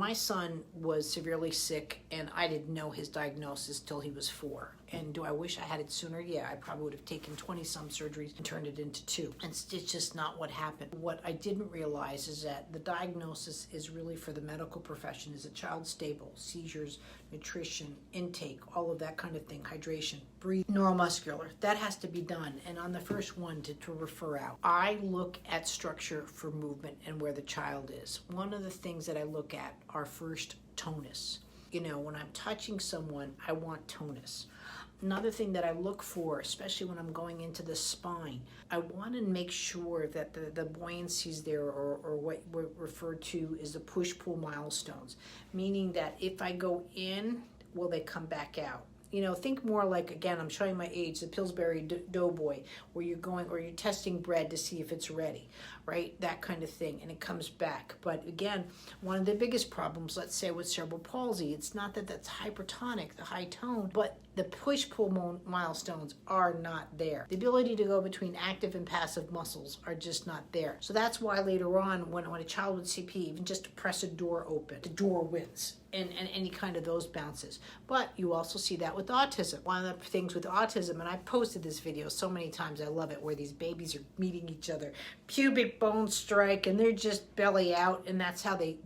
My son was severely sick, and I didn't know his diagnosis till he was 4. And do I wish I had it sooner? Yeah, I probably would have taken 20-some surgeries and turned it into 2. And it's just not what happened. What I didn't realize is that the diagnosis is really for the medical profession. Is a child stable? Seizures, nutrition, intake, all of that kind of thing, hydration, breathe, neuromuscular. That has to be done. And on the first one to refer out, I look at structure for movement and where the child is. One of the things that I look at are first tonus. You know, when I'm touching someone, I want tonus. Another thing that I look for, especially when I'm going into the spine, I want to make sure that the buoyancy is there, or what we refer to as the push-pull milestones, meaning that if I go in, will they come back out? You know, think more like, again, I'm showing my age, the Pillsbury Doughboy, where you're going, or you're testing bread to see if it's ready, right? That kind of thing, and it comes back. But again, one of the biggest problems, let's say with cerebral palsy, it's not that that's hypertonic, the high tone, but the push-pull milestones are not there. The ability to go between active and passive muscles are just not there. So that's why later on, when a child with CP, even just to press a door open, the door wins. And any kind of those bounces. But you also see that with autism. One of the things with autism, and I posted this video so many times, I love it, where these babies are meeting each other, pubic bone strike, and they're just belly out, and that's how they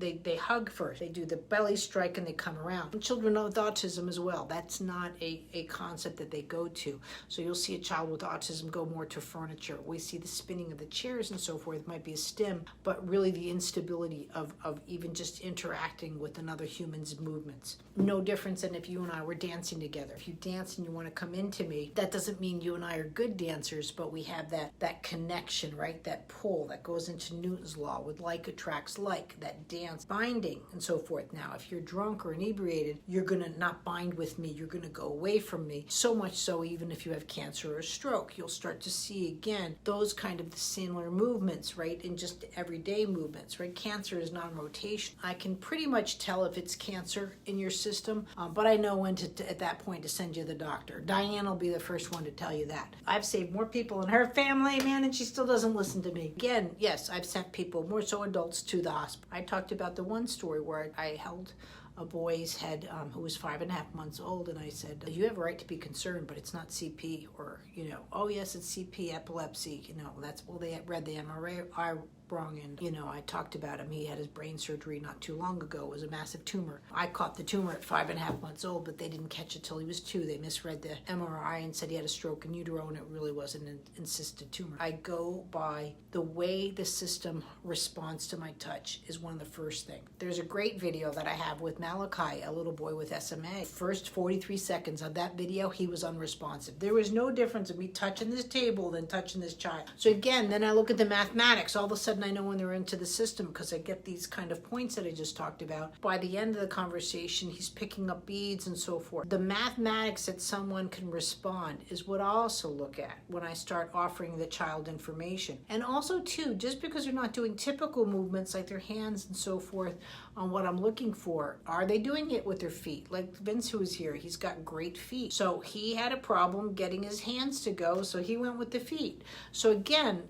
hug first. They do the belly strike and they come around. And children with autism as well. That's not a concept that they go to. So you'll see a child with autism go more to furniture. We see the spinning of the chairs and so forth. It might be a stim, but really the instability of even just interacting with another human movements. No difference than if you and I were dancing together. If you dance and you want to come into me, that doesn't mean you and I are good dancers, but we have that connection, right? That pull that goes into Newton's law with like attracts like, that dance binding and so forth. Now, if you're drunk or inebriated, you're going to not bind with me. You're going to go away from me. So much so, even if you have cancer or a stroke, you'll start to see again those kind of similar movements, right? In just everyday movements, right? Cancer is non-rotation. I can pretty much tell if it's cancer in your system, but I know when to at that point to send you to the doctor. Diane will be the first one to tell you that. I've saved more people in her family, man, and she still doesn't listen to me. Again, yes, I've sent people, more so adults, to the hospital. I talked about the one story where I held a boy's head who was 5.5 months old, and I said, you have a right to be concerned, but it's not CP, or, you know, oh yes, it's CP, epilepsy, you know, that's, well, they read the MRI wrong, and, you know, I talked about him. He had his brain surgery not too long ago. It was a massive tumor. I caught the tumor at 5.5 months old, but they didn't catch it till he was 2. They misread the MRI and said he had a stroke in utero, and it really was an encysted tumor. I go by the way the system responds to my touch is one of the first things. There's a great video that I have with Malachi, a little boy with SMA. First 43 seconds of that video, he was unresponsive. There was no difference in me touching this table than touching this child. So again, then I look at the mathematics. All of a sudden I know when they're into the system, because I get these kind of points that I just talked about. By the end of the conversation, he's picking up beads and so forth. The mathematics that someone can respond is what I also look at when I start offering the child information. And also too, just because they're not doing typical movements like their hands and so forth on what I'm looking for, are they doing it with their feet? Like Vince, who is here, he's got great feet. So he had a problem getting his hands to go, so he went with the feet. So again,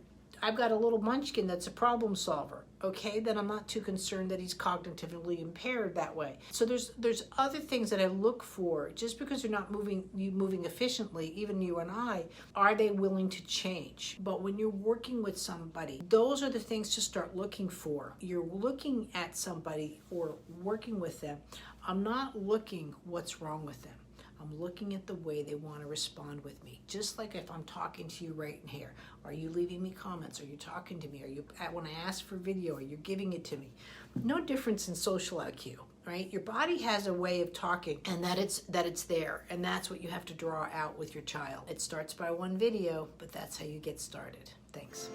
I've got a little munchkin that's a problem solver, okay? Then I'm not too concerned that he's cognitively impaired that way. So there's other things that I look for. Just because you're not moving efficiently, even you and I, are they willing to change? But when you're working with somebody, those are the things to start looking for. You're looking at somebody or working with them. I'm not looking what's wrong with them. I'm looking at the way they want to respond with me. Just like if I'm talking to you right in here. Are you leaving me comments? Are you talking to me? Are you, when I ask for video, are you giving it to me? No difference in social IQ, right? Your body has a way of talking, and that it's there. And that's what you have to draw out with your child. It starts by one video, but that's how you get started. Thanks.